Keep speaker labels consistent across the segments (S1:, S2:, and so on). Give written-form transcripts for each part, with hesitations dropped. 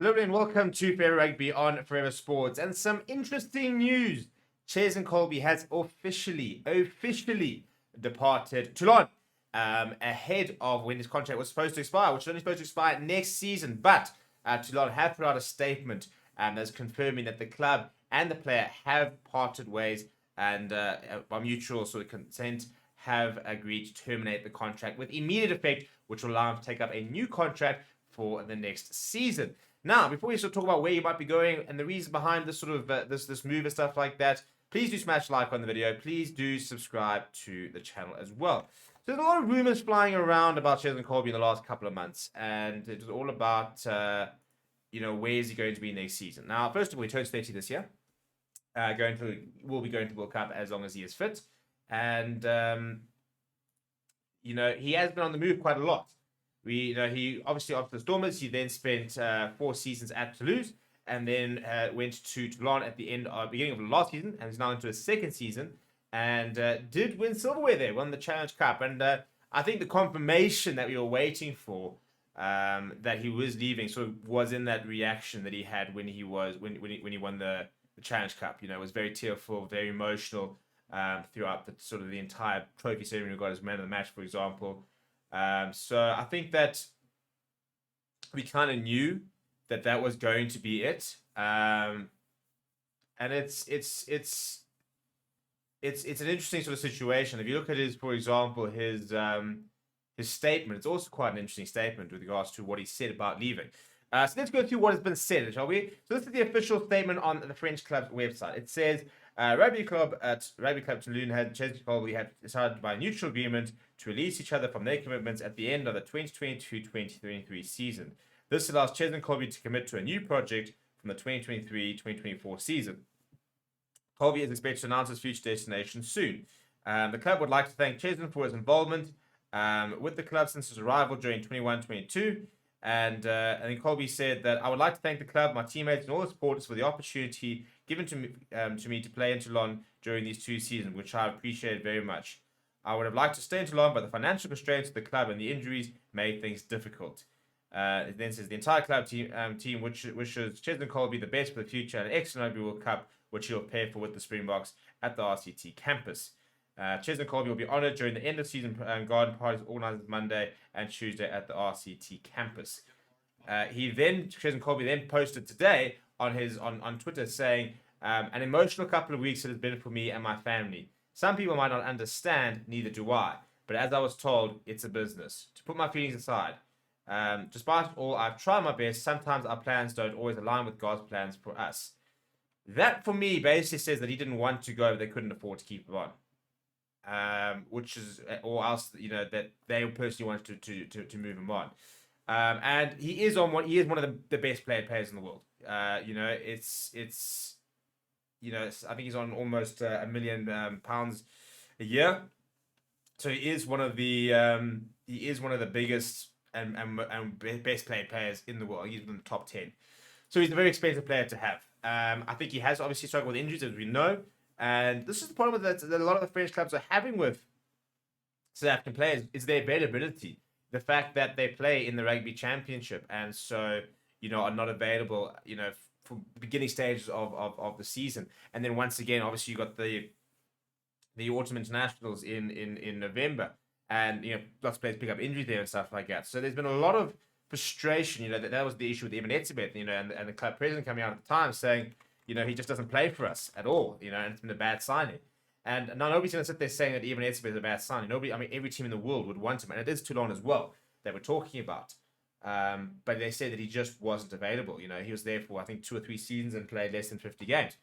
S1: Hello and welcome to Fair Rugby on Forever Sports. And some interesting news. Cheslin Kolbe has officially departed Toulon ahead of when his contract was supposed to expire, which is only supposed to expire next season. But Toulon have put out a statement that's confirming that the club and the player have parted ways and by mutual sort of consent have agreed to terminate the contract with immediate effect, which will allow him to take up a new contract for the next season. Now, before we sort of talk about where you might be going and the reason behind this sort of this move and stuff like that, please do smash like on the video. Please do subscribe to the channel as well. So there's a lot of rumors flying around about Cheslin Kolbe in the last couple of months, and it was all about where is he going to be next season. Now, first of all, he turns 30 this year. Will be going to World Cup as long as he is fit, and he has been on the move quite a lot. He obviously after the Stormers, he then spent 4 seasons at Toulouse, and then went to Toulon at the beginning of the last season, and is now into his second season, and did win silverware there, won the Challenge Cup, and I think the confirmation that we were waiting for that he was leaving sort of was in that reaction that he had when he won the Challenge Cup. It was very tearful, very emotional throughout the entire trophy ceremony. Got as man of the match, for example. So I think that we kind of knew that was going to be it, and it's an interesting sort of situation. If you look at for example, his statement, it's also quite an interesting statement with regards to what he said about leaving. So let's go through what has been said, shall we? So this is the official statement on the French club's website. It says, Rugby Club Toulon had Cheslin Kolbe had decided by mutual agreement to release each other from their commitments at the end of the 2022-2023 season. This allows Cheslin Kolbe to commit to a new project from the 2023-2024 season. Kolbe is expected to announce his future destination soon. The club would like to thank Cheslin for his involvement with the club since his arrival during 21-22. And then Kolbe said that I would like to thank the club, my teammates, and all the supporters for the opportunity given to me to play in Toulon during these 2 seasons, which I appreciate very much. I would have liked to stay in Toulon, but the financial constraints of the club and the injuries made things difficult. It then says the entire club team wishes Cheslin Kolbe the best for the future and an excellent Rugby World Cup, which he'll prepare for with the Springboks at the RCT campus. Cheslin Kolbe will be honoured during the end of season garden parties organised Monday and Tuesday at the RCT campus. Cheslin Kolbe then posted today on Twitter saying, an emotional couple of weeks it has been for me and my family. Some people might not understand, neither do I. But as I was told, it's a business. To put my feelings aside, despite all, I've tried my best. Sometimes our plans don't always align with God's plans for us. That, for me, basically says that he didn't want to go, but they couldn't afford to keep him on. Which is, or else, that they personally wanted to move him on. And he is one of the best players in the world. I think he's on almost £1 million a year. So he is one of the biggest and best players in the world. He's in the top 10. So he's a very expensive player to have. I think he has obviously struggled with injuries, as we know. And this is the problem that a lot of the French clubs are having with South African players is their availability. The fact that they play in the Rugby Championship and so, are not available, for beginning stages of the season. And then once again, obviously you got the autumn internationals in November, and lots of players pick up injuries there and stuff like that. So there's been a lot of frustration. That was the issue with Eben Etzebeth, and the club president coming out at the time saying, he just doesn't play for us at all, and it's been a bad signing. And now nobody's going to sit there saying that Eben Etzebeth is a bad signing. Every team in the world would want him, and it is Toulon as well that we're talking about. But they said that he just wasn't available. He was there for, I think, 2 or 3 seasons and played less than 50 games.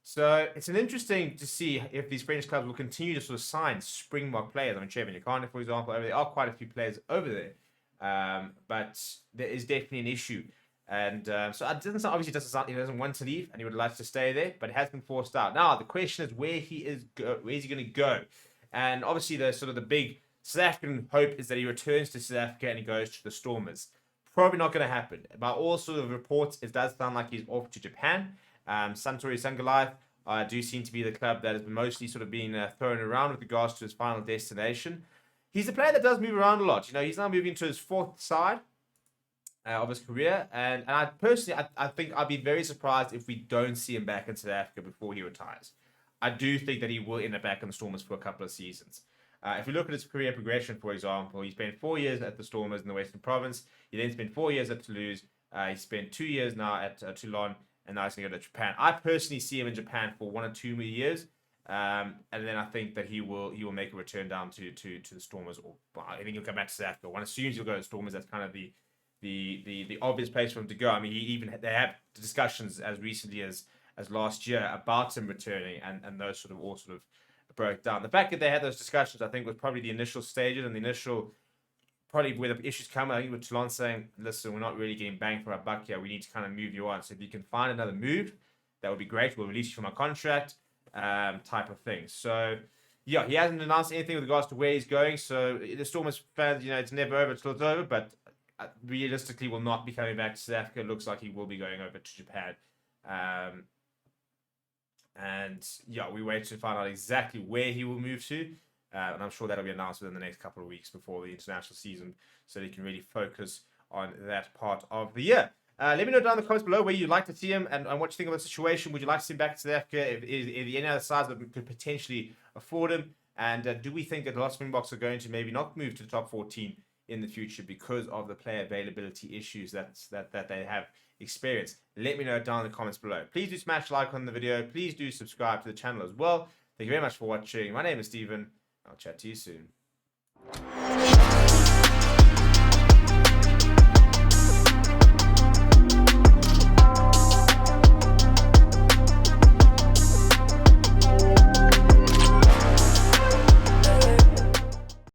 S1: So it's an interesting to see if these French clubs will continue to sort of sign Springbok players. Trevor Nyakane, for example, there are quite a few players over there. But there is definitely an issue. And so it he doesn't want to leave, and he would like to stay there, but it has been forced out. Now the question is where is he going to go? And obviously the big South African hope is that he returns to South Africa and he goes to the Stormers. Probably not going to happen. By all sort of reports, it does sound like he's off to Japan. Suntory Sungoliath do seem to be the club that has been mostly sort of being thrown around with regards to his final destination. He's a player that does move around a lot. He's now moving to his 4th side. of his career, and I personally, I think I'd be very surprised if we don't see him back in South Africa before he retires. I do think that he will end up back in the Stormers for a couple of seasons. If we look at his career progression, for example, he spent 4 years at the Stormers in the Western Province. He then spent 4 years at Toulouse. He spent 2 years now at Toulon, and now he's going to go to Japan. I personally see him in Japan for 1 or 2 more years, and then I think that he will make a return down to the Stormers, or I think he'll come back to South Africa. One assumes he'll go to the Stormers. That's kind of the obvious place for him to go. I mean, they have discussions as recently as last year about him returning, and those sort of all sort of broke down. The fact that they had those discussions, I think, was probably the initial stages and the initial, probably where the issues come. I think with Toulon saying, listen, we're not really getting bang for our buck here. We need to kind of move you on. So if you can find another move, that would be great. We'll release you from our contract, type of thing. So, yeah, he hasn't announced anything with regards to where he's going. So the Stormers fans, it's never over till it's over. But realistically, will not be coming back to South Africa. It looks like he will be going over to Japan. And yeah, we wait to find out exactly where he will move to. And I'm sure that'll be announced within the next couple of weeks before the international season, so he can really focus on that part of the year. Let me know down in the comments below where you'd like to see him and what you think of the situation. Would you like to see him back in South Africa? If any other sides that could potentially afford him? And do we think that the Los Springboks are going to maybe not move to the top 14 in the future because of the player availability issues that they have experienced? Let me know down in the comments below. Please do smash like on the video. Please do subscribe to the channel as well. Thank you very much for watching. My name is Steven. I'll chat to you soon.